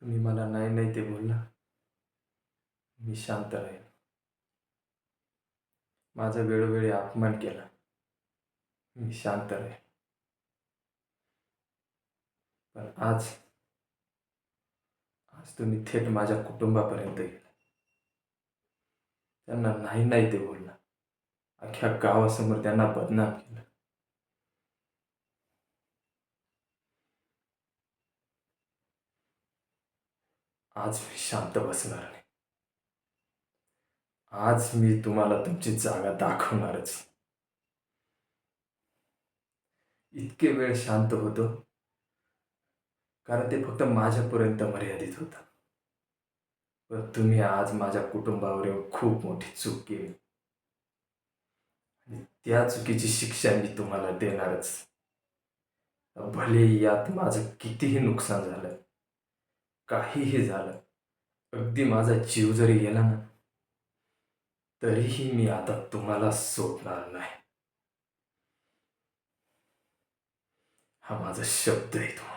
तुम्ही मला नाही नाही ते बोलला. मी शांत राहीन. माझा वेळोवेळी अपमान केला. मी शांत राहीन. पण आज आज तुम्ही थेट माझ्या कुटुंबापर्यंत गेला. त्यांना नाही नाही ते बोलला. अख्ख्या गावासमोर त्यांना बदनाम केलं. आज मी शांत बसणार नाही. आज मी तुम्हाला तुमची जागा दाखवणारच. इतके वेळ शांत होतो कारण ते फक्त माझ्यापर्यंत मर्यादित होतं. पण तुम्ही आज माझ्या कुटुंबावर येऊन खूप मोठी चूक केली आणि त्या चुकीची शिक्षा मी तुम्हाला देणारच. भले यात माझं कितीही नुकसान झालं, काहीही झालं, अगदी माझा जीव जरी गेला ना, तरीही मी आता तुम्हाला सोडणार नाही. हा माझा शब्द आहे तुम्हाला.